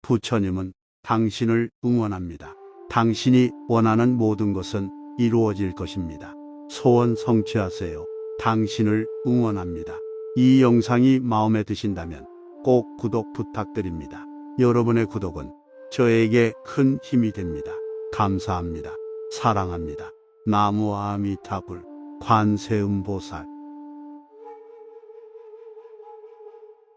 부처님은 당신을 응원합니다. 당신이 원하는 모든 것은 이루어질 것입니다. 소원 성취하세요. 당신을 응원합니다. 이 영상이 마음에 드신다면 꼭 구독 부탁드립니다. 여러분의 구독은 저에게 큰 힘이 됩니다. 감사합니다. 사랑합니다. 나무 아미타불 관세음보살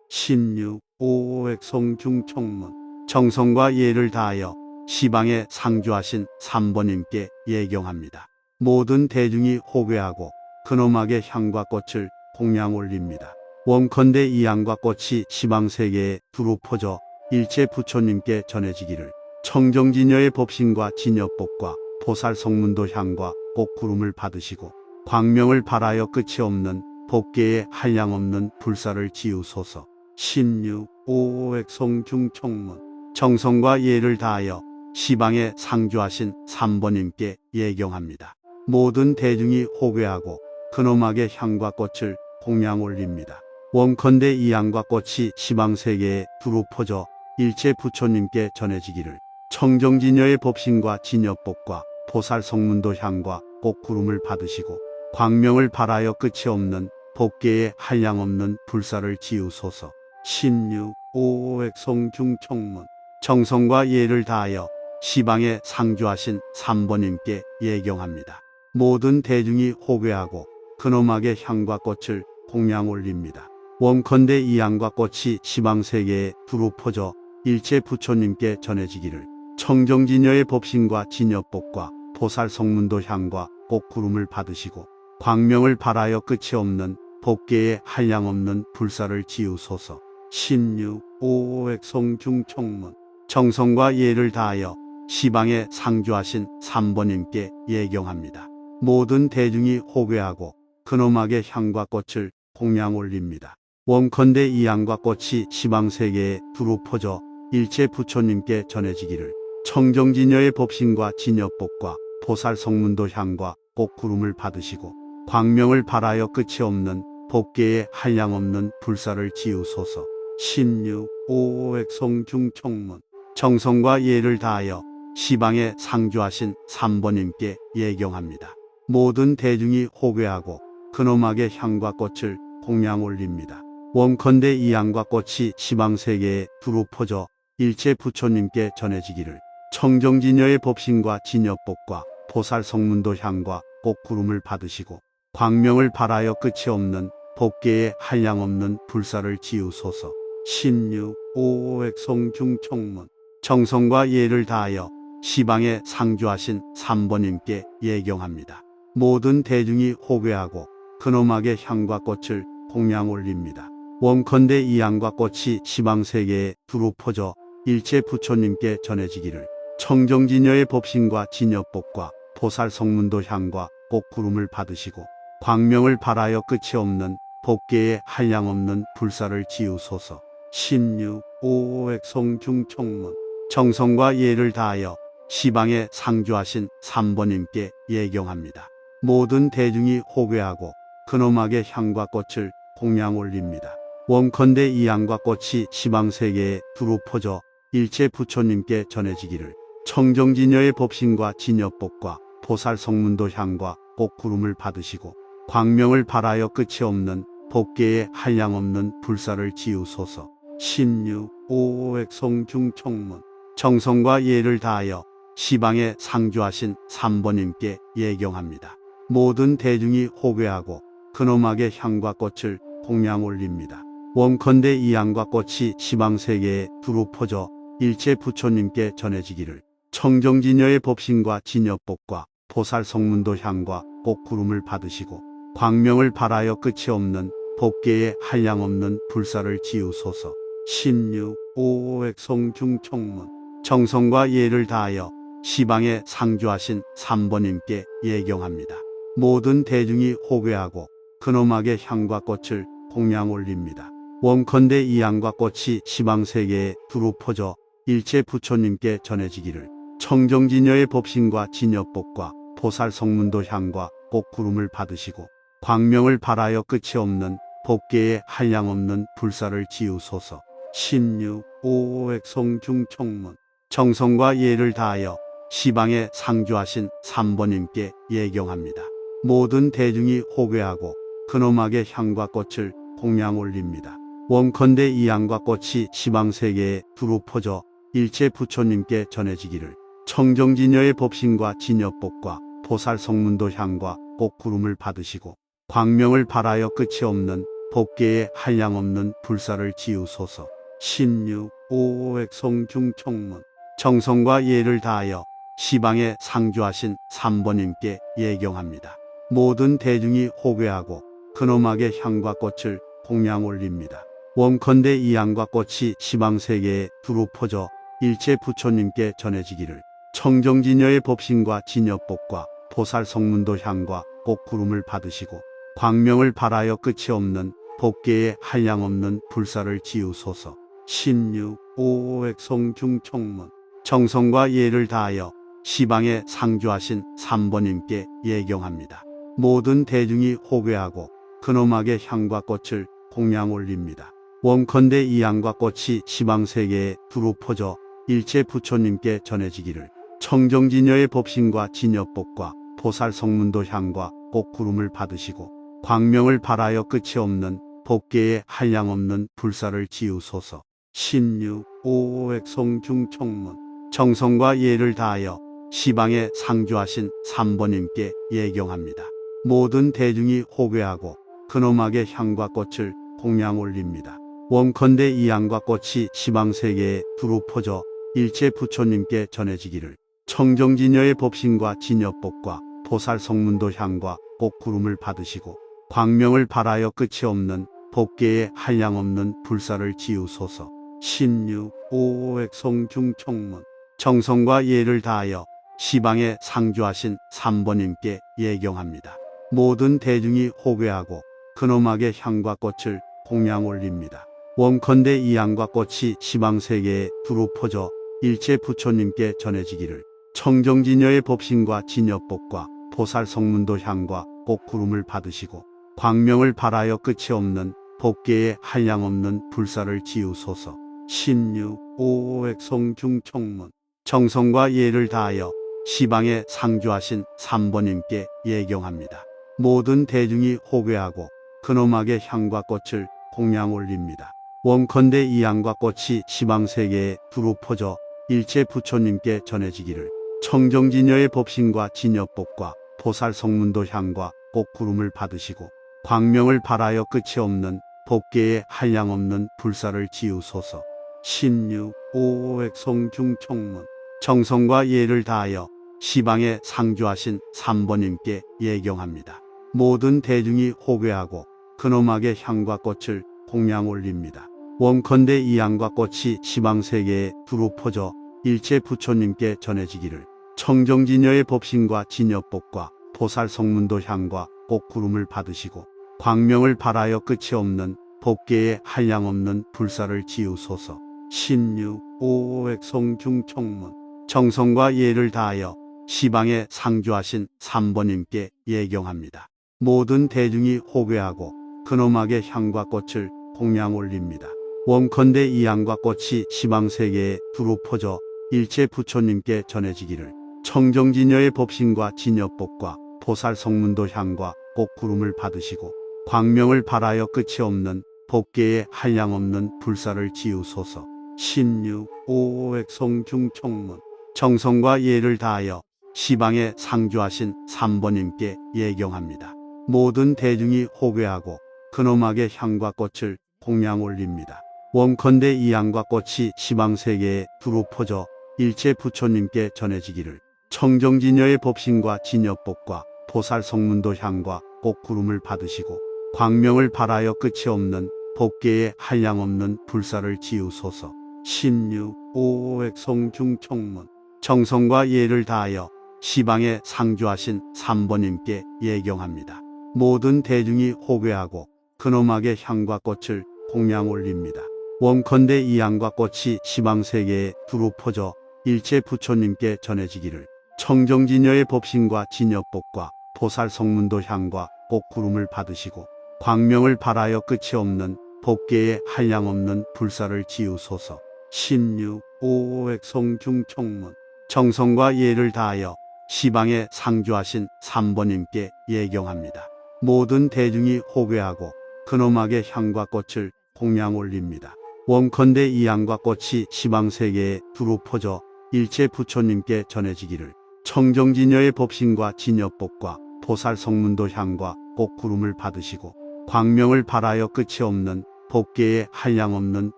16. 오액송중총문 정성과 예를 다하여 시방에 상주하신 삼보님께 예경합니다. 모든 대중이 호괴하고 근엄하게 향과 꽃을 공양 올립니다. 원컨대 이 향과 꽃이 시방세계에 두루 퍼져 일체 부처님께 전해지기를 청정진여의 법신과 진여법과 보살성문도 향과 꽃구름을 받으시고 광명을 발하여 끝이 없는 법계에 한량없는 불사를 지우소서. 16. 오액송중총문 정성과 예를 다하여 시방에 상주하신 삼보님께 예경합니다. 모든 대중이 호괴하고 근엄하게 향과 꽃을 공양 올립니다. 원컨대 이 향과 꽃이 시방세계에 두루 퍼져 일체 부처님께 전해지기를 청정진여의 법신과 진여법과 보살성문도 향과 꽃구름을 받으시고 광명을 발하여 끝이 없는 법계에 한량없는 불사를 지우소서. 16. 오액송중총문 정성과 예를 다하여 시방에 상주하신 삼보님께 예경합니다. 모든 대중이 호괴하고 근엄하게 향과 꽃을 공양 올립니다. 원컨대 이 향과 꽃이 시방세계에 두루 퍼져 일체 부처님께 전해지기를 청정진여의 법신과 진여법과 보살성문도 향과 꽃구름을 받으시고 광명을 발하여 끝이 없는 법계에 한량없는 불사를 지우소서. 16. 오액송중총문 정성과 예를 다하여 시방에 상주하신 삼보님께 예경합니다. 모든 대중이 호괴하고 근엄하게 향과 꽃을 공양 올립니다. 원컨대 이 향과 꽃이 시방세계에 두루 퍼져 일체 부처님께 전해지기를 청정진여의 법신과 진여법과 보살성문도 향과 꽃구름을 받으시고 광명을 발하여 끝이 없는 법계에 한량없는 불사를 지우소서. 16. 오액송중총문 정성과 예를 다하여 시방에 상주하신 삼보님께 예경합니다. 모든 대중이 호괴하고 근엄하게 향과 꽃을 공양 올립니다. 원컨대 이 향과 꽃이 시방세계에 두루 퍼져 일체 부처님께 전해지기를 청정진여의 법신과 진여법과 보살성문도 향과 꽃구름을 받으시고 광명을 발하여 끝이 없는 법계에 한량없는 불사를 지우소서. 16. 오액송중총문 정성과 예를 다하여 시방에 상주하신 삼보님께 예경합니다. 모든 대중이 호괴하고 근엄하게 향과 꽃을 공양 올립니다. 원컨대 이 향과 꽃이 시방세계에 두루 퍼져 일체 부처님께 전해지기를 청정진여의 법신과 진여법과 보살성문도 향과 꽃구름을 받으시고 광명을 발하여 끝이 없는 법계에 한량없는 불사를 지우소서. 16. 오액송중총문 정성과 예를 다하여 시방에 상주하신 삼보님께 예경합니다. 모든 대중이 호괴하고 근엄하게 향과 꽃을 공양 올립니다. 원컨대 이 향과 꽃이 시방세계에 두루 퍼져 일체 부처님께 전해지기를 청정진여의 법신과 진여법과 보살성문도 향과 꽃구름을 받으시고 광명을 발하여 끝이 없는 법계에 한량없는 불사를 지우소서. 16. 오액송중총문 정성과 예를 다하여 시방에 상주하신 삼보님께 예경합니다. 모든 대중이 호괴하고 근엄하게 향과 꽃을 공양 올립니다. 원컨대 이 향과 꽃이 시방세계에 두루 퍼져 일체 부처님께 전해지기를 청정진여의 법신과 진여법과 보살성문도 향과 꽃구름을 받으시고 광명을 발하여 끝이 없는 법계에 한량없는 불사를 지우소서. 16. 오액송중총문 정성과 예를 다하여 시방에 상주하신 삼보님께 예경합니다. 모든 대중이 호괴하고 근엄하게 향과 꽃을 공양 올립니다. 원컨대 이 향과 꽃이 시방세계에 두루 퍼져 일체 부처님께 전해지기를 청정진여의 법신과 진여법과 보살성문도 향과 꽃구름을 받으시고 광명을 발하여 끝이 없는 법계에 한량없는 불사를 지우소서. 16. 오액송중총문. 정성과 예를 다하여 시방에 상주하신 삼보님께 예경합니다. 모든 대중이 호괴하고 근엄하게 향과 꽃을 공양 올립니다. 원컨대 이 향과 꽃이 시방세계에 두루 퍼져 일체 부처님께 전해지기를 청정진여의 법신과 진여법과 보살성문도 향과 꽃구름을 받으시고 광명을 발하여 끝이 없는 법계에 한량없는 불사를 지우소서. 16. 오액송중총문. 정성과 예를 다하여 시방에 상주하신 삼보님께 예경합니다. 모든 대중이 호괴하고 근엄하게 향과 꽃을 공양 올립니다. 원컨대 이 향과 꽃이 시방세계에 두루 퍼져 일체 부처님께 전해지기를 청정진여의 법신과 진여법과 보살성문도 향과 꽃구름을 받으시고 광명을 발하여 끝이 없는 법계에 한량없는 불사를 지우소서. 16. 오액송중총문. 정성과 예를 다하여 시방에 상주하신 삼보님께 예경합니다. 모든 대중이 호괴하고 근엄하게 향과 꽃을 공양 올립니다. 원컨대 이 향과 꽃이 시방세계에 두루 퍼져 일체 부처님께 전해지기를 청정진여의 법신과 진여법과 보살성문도 향과 꽃구름을 받으시고 광명을 발하여 끝이 없는 법계에 한량없는 불사를 지우소서. 16. 오액송중총문. 정성과 예를 다하여 시방에 상주하신 삼보님께 예경합니다. 모든 대중이 호괴하고 근엄하게 향과 꽃을 공양 올립니다. 원컨대 이 향과 꽃이 시방세계에 두루 퍼져 일체 부처님께 전해지기를 청정진여의 법신과 진여법과 보살성문도 향과 꽃구름을 받으시고 광명을 발하여 끝이 없는 법계에 한량없는 불사를 지우소서. 16. 오액송중총문. 정성과 예를 다하여 시방에 상주하신 삼보님께 예경합니다. 모든 대중이 호괴하고 근엄하게 향과 꽃을 공양 올립니다. 원컨대 이 향과 꽃이 시방세계에 두루 퍼져 일체 부처님께 전해지기를 청정진여의 법신과 진여법과 보살성문도 향과 꽃구름을 받으시고 광명을 발하여 끝이 없는 법계에 한량없는 불사를 지우소서. 16. 오액송중총문. 정성과 예를 다하여 시방에 상주하신 삼보님께 예경합니다. 모든 대중이 호괴하고 근엄하게 향과 꽃을 공양 올립니다. 원컨대 이 향과 꽃이 시방세계에 두루 퍼져 일체 부처님께 전해지기를 청정진여의 법신과 진여법과 보살성문도 향과 꽃구름을 받으시고 광명을 발하여 끝이 없는 법계에 한량없는 불사를 지우소서. 16. 오액송중총문. 정성과 예를 다하여 시방에 상주하신 삼보님께 예경합니다. 모든 대중이 호괴하고 근엄하게 향과 꽃을 공양 올립니다. 원컨대 이 향과 꽃이 시방세계에 두루 퍼져 일체 부처님께 전해지기를 청정진여의 법신과 진여법과 보살성문도 향과 꽃구름을 받으시고 광명을 발하여 끝이 없는 법계에 한량없는 불사를 지우소서. 16. 오액송중총문. 정성과 예를 다하여 시방에 상주하신 삼보님께 예경합니다. 모든 대중이 호괴하고 근엄하게 향과 꽃을 공양 올립니다. 원컨대 이 향과 꽃이 시방세계에 두루 퍼져 일체 부처님께 전해지기를 청정진여의 법신과 진여법과 보살성문도 향과 꽃구름을 받으시고 광명을 발하여 끝이 없는 법계에 한량없는 불사를 지우소서. 16. 오액송중총문. 정성과 예를 다하여 시방에 상주하신 삼보님께 예경합니다. 모든 대중이 호괴하고 근엄하게 향과 꽃을 공양 올립니다. 원컨대 이 향과 꽃이 시방세계에 두루 퍼져 일체 부처님께 전해지기를 청정진여의 법신과 진여법과 보살성문도 향과 꽃구름을 받으시고 광명을 발하여 끝이 없는 법계에 한량없는 불사를 지우소서. 16. 오액송중총문. 정성과 예를 다하여 시방에 상주하신 삼보님께 예경합니다. 모든 대중이 호괴하고 근엄하게 향과 꽃을 공양 올립니다. 원컨대 이 향과 꽃이 시방세계에 두루 퍼져 일체 부처님께 전해지기를 청정진여의 법신과 진여법과 보살성문도 향과 꽃구름을 받으시고 광명을 발하여 끝이 없는 법계에 한량없는 불사를 지우소서. 16. 오액성중청문. 정성과 예를 다하여 시방에 상주하신 삼보님께 예경합니다. 모든 대중이 호괴하고 근엄하게 향과 꽃을 공양 올립니다. 원컨대 이 향과 꽃이 시방세계에 두루 퍼져 일체 부처님께 전해지기를 청정진여의 법신과 진여법과 보살성문도 향과 꽃구름을 받으시고 광명을 발하여 끝이 없는 법계에 한량없는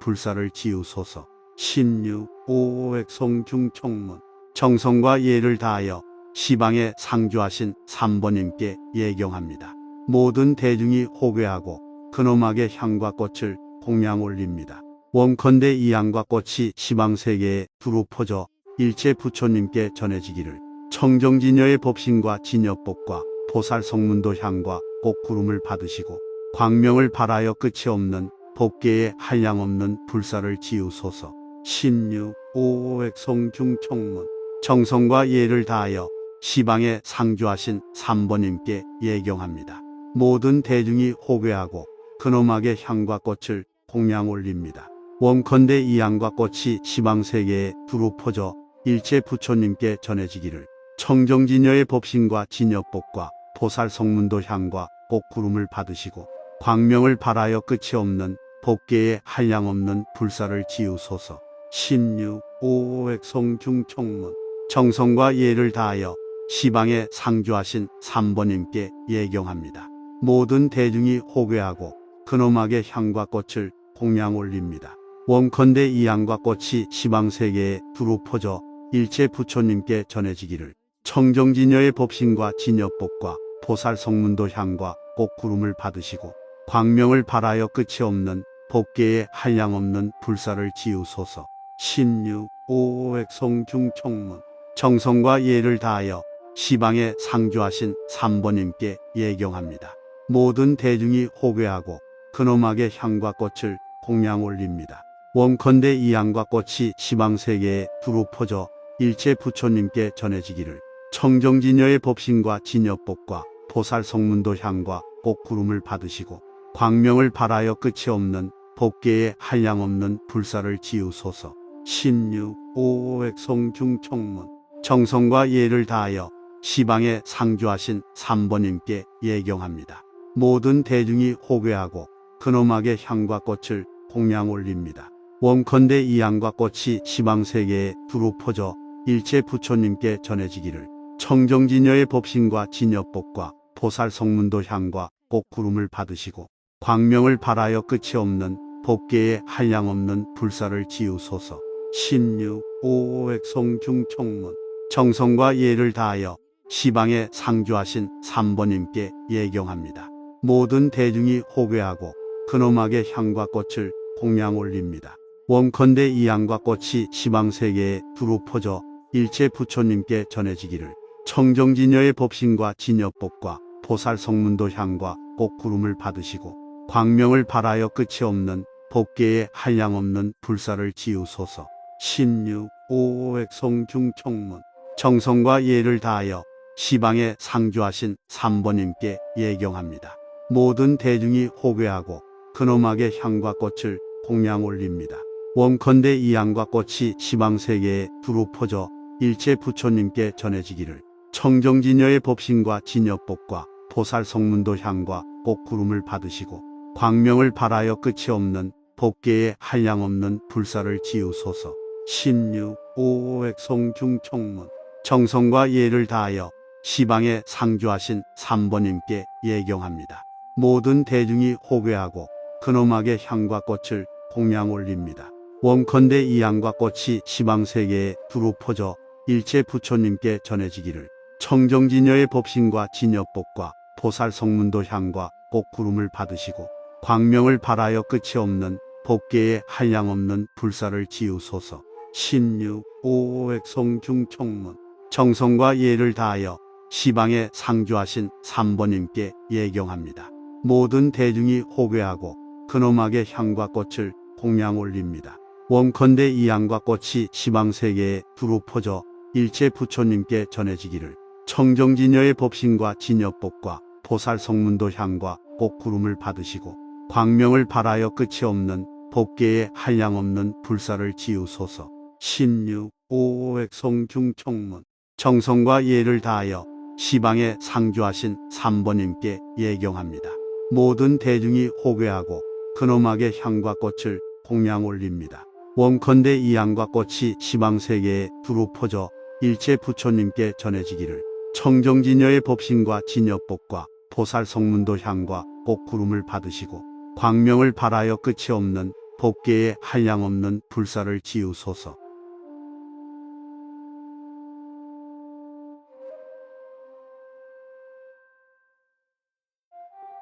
불사를 지우소서. 16. 오액성중청문. 정성과 예를 다하여 시방에 상주하신 삼보님께 예경합니다. 모든 대중이 호괴하고 근엄하게 향과 꽃을 공양 올립니다. 원컨대 이 향과 꽃이 시방세계에 두루 퍼져 일체 부처님께 전해지기를 청정진여의 법신과 진여법과 보살성문도 향과 꽃구름을 받으시고 광명을 발하여 끝이 없는 법계에 한량없는 불사를 지우소서. 16. 오액성중청문. 정성과 예를 다하여 시방에 상주하신 삼보님께 예경합니다. 모든 대중이 호괴하고 근엄하게 향과 꽃을 공양 올립니다. 원컨대 이 향과 꽃이 시방세계에 두루 퍼져 일체 부처님께 전해지기를 청정진여의 법신과 진여법과 보살성문도 향과 꽃구름을 받으시고 광명을 발하여 끝이 없는 법계에 한량없는 불사를 지우소서. 16. 오액성중청문. 정성과 예를 다하여 시방에 상주하신 삼보님께 예경합니다. 모든 대중이 호괴하고 근엄하게 향과 꽃을 공양 올립니다. 원컨대 이 향과 꽃이 시방세계에 두루 퍼져 일체 부처님께 전해지기를 청정진여의 법신과 진여법과 보살성문도 향과 꽃구름을 받으시고 광명을 발하여 끝이 없는 법계에 한량없는 불사를 지우소서. 16. 오액성중청문. 정성과 예를 다하여 시방에 상주하신 삼보님께 예경합니다. 모든 대중이 호괴하고 근엄하게 향과 꽃을 공양 올립니다. 원컨대 이 향과 꽃이 시방세계에 두루 퍼져 일체 부처님께 전해지기를 청정진여의 법신과 진여법과 보살성문도 향과 꽃구름을 받으시고 광명을 발하여 끝이 없는 법계에 한량없는 불사를 지우소서. 16. 오액성중청문. 정성과 예를 다하여 시방에 상주하신 삼보님께 예경합니다. 모든 대중이 호괴하고 근엄하게 향과 꽃을 공양 올립니다. 원컨대 이 향과 꽃이 시방세계에 두루 퍼져 일체 부처님께 전해지기를 청정진여의 법신과 진여법과 보살성문도 향과 꽃구름을 받으시고 광명을 발하여 끝이 없는 법계에 한량없는 불사를 지우소서. 16. 오액성중청문. 정성과 예를 다하여 시방에 상주하신 삼보님께 예경합니다. 모든 대중이 호괴하고 근엄하게 향과 꽃을 공양 올립니다. 원컨대 이 향과 꽃이 시방세계에 두루 퍼져 일체 부처님께 전해지기를 청정진여의 법신과 진여법과 보살성문도 향과 꽃구름을 받으시고 광명을 발하여 끝이 없는 법계에 한량없는 불사를 지우소서. 16. 오액성중청문. 정성과 예를 다하여 시방에 상주하신 삼보님께 예경합니다. 모든 대중이 호괴하고 근엄하게 향과 꽃을 공양 올립니다. 원컨대 이 향과 꽃이 시방세계에 두루 퍼져 일체 부처님께 전해지기를 청정진여의 법신과 진여법과 보살성문도 향과 꽃구름을 받으시고 광명을 발하여 끝이 없는 법계에 한량없는 불사를 지우소서. 16. 오액성중청문. 정성과 예를 다하여 시방에 상주하신 삼보님께 예경합니다. 모든 대중이 호괴하고 근엄하게 향과 꽃을 공양 올립니다. 원컨대 이 향과 꽃이 시방세계에 두루 퍼져 일체 부처님께 전해지기를 청정진여의 법신과 진여법과 보살성문도 향과 꽃구름을 받으시고 광명을 발하여 끝이 없는 법계에 한량없는 불사를 지우소서. 16. 오액성중청문. 정성과 예를 다하여 시방에 상주하신 삼보님께 예경합니다. 모든 대중이 호괴하고 근엄하게 향과 꽃을 공양 올립니다. 원컨대 이 향과 꽃이 시방세계에 두루 퍼져 일체 부처님께 전해지기를 청정진여의 법신과 진여법과 보살성문도 향과 꽃구름을 받으시고 광명을 발하여 끝이 없는 법계에 한량없는 불사를 지우소서. 16. 오액송중청문. 정성과 예를 다하여 시방에 상주하신 삼번님께 예경합니다. 모든 대중이 호괴하고 근엄하게 향과 꽃을 공양 올립니다. 원컨대 이 향과 꽃이 시방세계에 두루 퍼져 일체 부처님께 전해지기를 청정진여의 법신과 진여법과 보살성문도 향과 꽃구름을 받으시고 광명을 발하여 끝이 없는 법계에 한량없는 불사를 지우소서.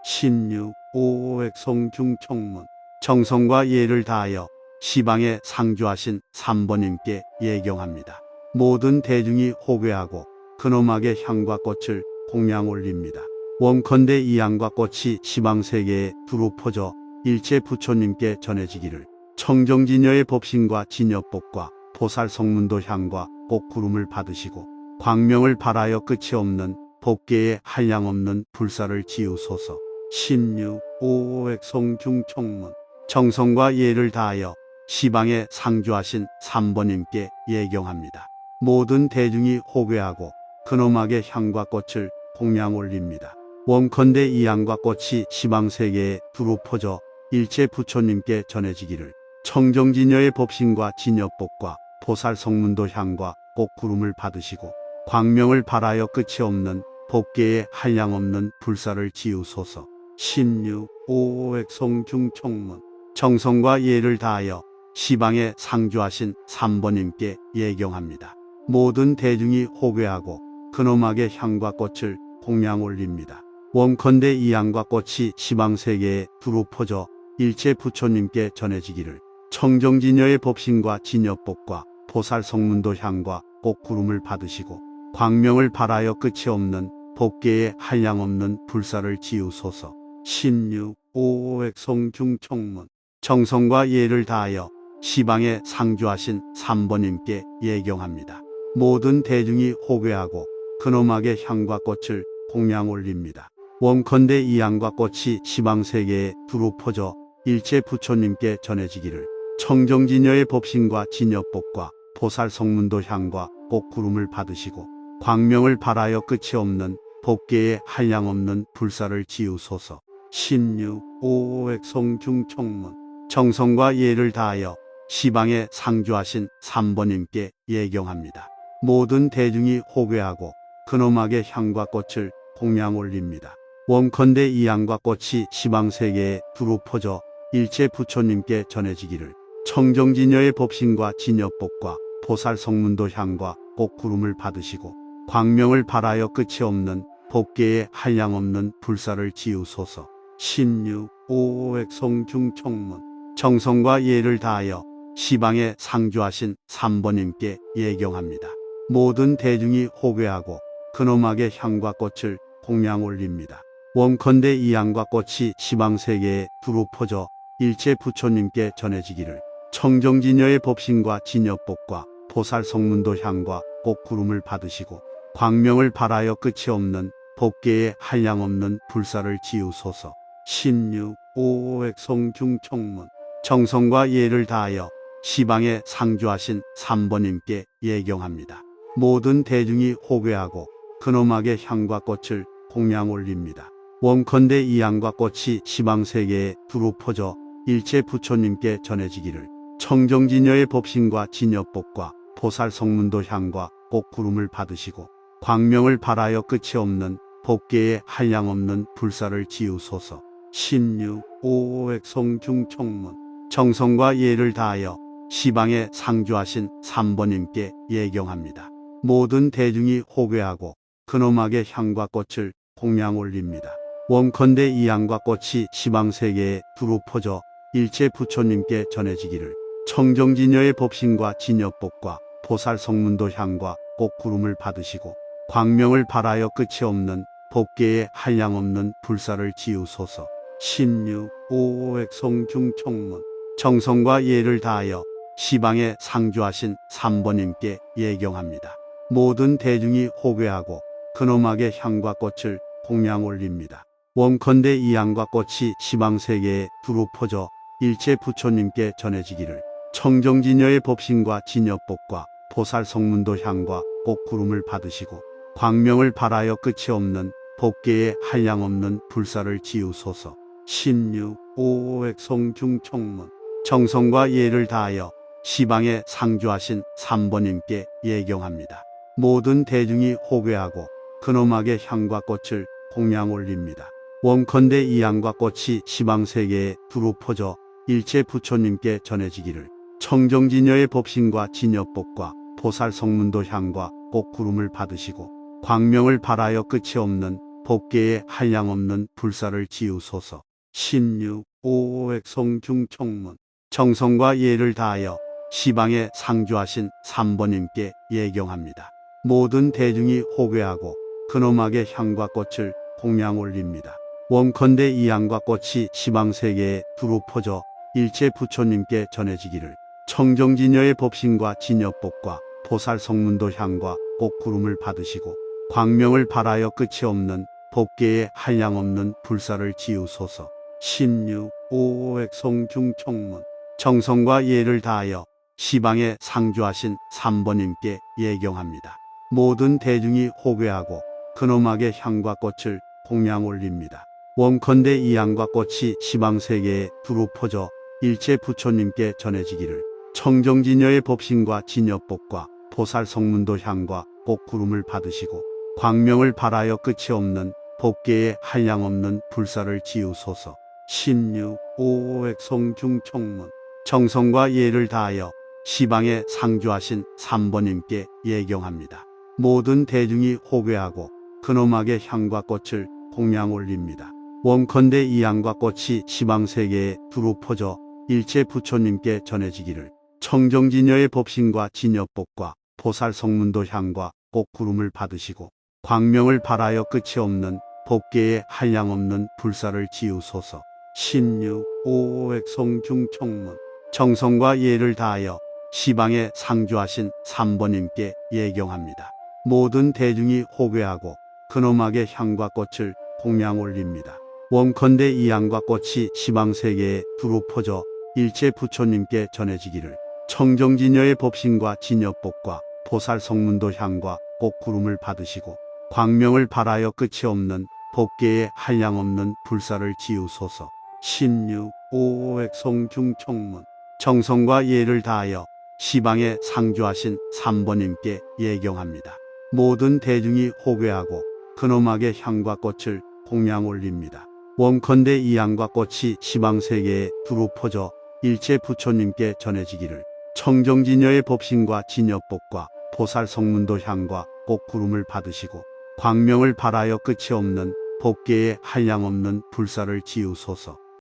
16. 오액송중청문. 정성과 예를 다하여 시방에 상주하신 삼번님께 예경합니다. 모든 대중이 호괴하고 근엄하게 향과 꽃을 공양 올립니다. 원컨대 이 향과 꽃이 시방세계에 두루 퍼져 일체 부처님께 전해지기를 청정진여의 법신과 진여법과 보살성문도 향과 꽃구름을 받으시고 광명을 발하여 끝이 없는 법계에 한량없는 불사를 지우소서. 16. 오액송중청문. 정성과 예를 다하여 시방에 상주하신 삼번님께 예경합니다. 모든 대중이 호괴하고 근엄하게 향과 꽃을 공양 올립니다. 원컨대 이 향과 꽃이 시방세계에 두루 퍼져 일체 부처님께 전해지기를 청정진여의 법신과 진여법과 보살성문도 향과 꽃구름을 받으시고 광명을 발하여 끝이 없는 법계에 한량없는 불사를 지우소서. 16. 오액송중청문. 정성과 예를 다하여 시방에 상주하신 삼번님께 예경합니다. 모든 대중이 호괴하고 근엄하게 향과 꽃을 공양 올립니다. 원컨대 이 향과 꽃이 시방세계에 두루 퍼져 일체 부처님께 전해지기를 청정진여의 법신과 진여법과 보살성문도 향과 꽃구름을 받으시고 광명을 발하여 끝이 없는 법계에 한량없는 불사를 지우소서. 16. 오액송중청문. 정성과 예를 다하여 시방에 상주하신 삼번님께 예경합니다. 모든 대중이 호괴하고 근엄하게 향과 꽃을 공양 올립니다. 원컨대 이 향과 꽃이 시방세계에 두루 퍼져 일체 부처님께 전해지기를 청정진여의 법신과 진여법과 보살성문도 향과 꽃구름을 받으시고 광명을 발하여 끝이 없는 법계에 한량없는 불사를 지우소서. 16. 오액송중청문. 정성과 예를 다하여 시방에 상주하신 삼번님께 예경합니다. 모든 대중이 호괴하고 근엄하게 향과 꽃을 공양 올립니다. 원컨대 이 향과 꽃이 시방세계에 두루 퍼져 일체 부처님께 전해지기를 청정진여의 법신과 진여법과 보살성문도 향과 꽃구름을 받으시고 광명을 발하여 끝이 없는 법계에 한량없는 불사를 지우소서. 16. 오액송중청문. 정성과 예를 다하여 시방에 상주하신 삼번님께 예경합니다. 모든 대중이 호괴하고 근엄하게 향과 꽃을 공양 올립니다. 원컨대 이 향과 꽃이 시방세계에 두루 퍼져 일체 부처님께 전해지기를 청정진여의 법신과 진여법과 보살성문도 향과 꽃구름을 받으시고 광명을 발하여 끝이 없는 법계에 한량없는 불사를 지우소서. 16. 오액송중청문. 정성과 예를 다하여 시방에 상주하신 삼번님께 예경합니다. 모든 대중이 호괴하고 근엄하게 향과 꽃을 공양 올립니다. 원컨대 이 향과 꽃이 시방세계에 두루 퍼져 일체 부처님께 전해지기를 청정진여의 법신과 진여법과 보살성문도 향과 꽃구름을 받으시고 광명을 발하여 끝이 없는 법계에 한량없는 불사를 지우소서. 16. 오액송중청문. 정성과 예를 다하여 시방에 상주하신 삼번님께 예경합니다. 모든 대중이 호괴하고 근엄하게 향과 꽃을 공양 올립니다. 원컨대 이 향과 꽃이 시방세계에 두루 퍼져 일체 부처님께 전해지기를 청정진여의 법신과 진여법과 보살성문도 향과 꽃구름을 받으시고 광명을 발하여 끝이 없는 법계에 한량없는 불사를 지우소서. 16. 오액송중청문. 정성과 예를 다하여 시방에 상주하신 삼번님께 예경합니다. 모든 대중이 호괴하고 근엄하게 향과 꽃을 공양 올립니다. 원컨대 이 양과 꽃이 시방세계에 두루 퍼져 일체 부처님께 전해지기를 청정진여의 법신과 진여법과 보살성문도 향과 꽃구름을 받으시고 광명을 발하여 끝이 없는 법계에 한량없는 불사를 지우소서. 16. 오액송중총문 정성과 예를 다하여 시방에 상주하신 삼번님께 예경합니다. 모든 대중이 호괴하고 근엄하게 향과 꽃을 공양 올립니다. 원컨대 이 양과 꽃이 시방세계에 두루 퍼져 일체 부처님께 전해지기를 청정진여의 법신과 진여법과 보살성문도 향과 꽃구름을 받으시고 광명을 발하여 끝이 없는 법계에 한량없는 불사를 지우소서. 16. 오액송중총문 정성과 예를 다하여 시방에 상주하신 삼번님께 예경합니다. 모든 대중이 호괴하고 근엄하게 향과 꽃을 공양 올립니다. 원컨대 이 양과 꽃이 시방세계에 두루 퍼져 일체 부처님께 전해지기를 청정진여의 법신과 진여법과 보살성문도 향과 꽃구름을 받으시고 광명을 발하여 끝이 없는 법계에 한량없는 불사를 지우소서. 16. 오액송중총문 정성과 예를 다하여 시방에 상주하신 삼번님께 예경합니다. 모든 대중이 호괴하고 근엄하게 향과 꽃을 공양 올립니다. 원컨대 이 양과 꽃이 시방세계에 두루 퍼져 일체 부처님께 전해지기를 청정진여의 법신과 진여법과 보살성문도 향과 꽃구름을 받으시고 광명을 발하여 끝이 없는 법계에 한량없는 불사를 지우소서. 16. 오액송중총문 정성과 예를 다하여 시방에 상주하신 삼번님께 예경합니다. 모든 대중이 호괴하고 근엄하게 향과 꽃을 공양 올립니다. 원컨대 이 양과 꽃이 시방세계에 두루 퍼져 일체 부처님께 전해지기를 청정진여의 법신과 진여법과 보살성문도 향과 꽃구름을 받으시고 광명을 발하여 끝이 없는 법계에 한량없는 불사를 지우소서. 16. 오액송중총문 정성과 예를 다하여 시방에 상주하신 삼번님께 예경합니다. 모든 대중이 호괴하고 근엄하게 향과 꽃을 공양 올립니다. 원컨대 이 양과 꽃이 시방세계에 두루 퍼져 일체 부처님께 전해지기를 청정진여의 법신과 진여법과 보살성문도 향과 꽃구름을 받으시고 광명을 발하여 끝이 없는 법계에 한량없는 불사를 지우소서. 16. 오액송중총문 정성과 예를 다하여 시방에 상주하신 삼번님께 예경합니다. 모든 대중이 호괴하고 근엄하게 향과 꽃을 공양 올립니다. 원컨대 이 양과 꽃이 시방세계에 두루 퍼져 일체 부처님께 전해지기를 청정진여의 법신과 진여법과 보살성문도 향과 꽃구름을 받으시고 광명을 발하여 끝이 없는 법계에 한량없는 불사를 지우소서.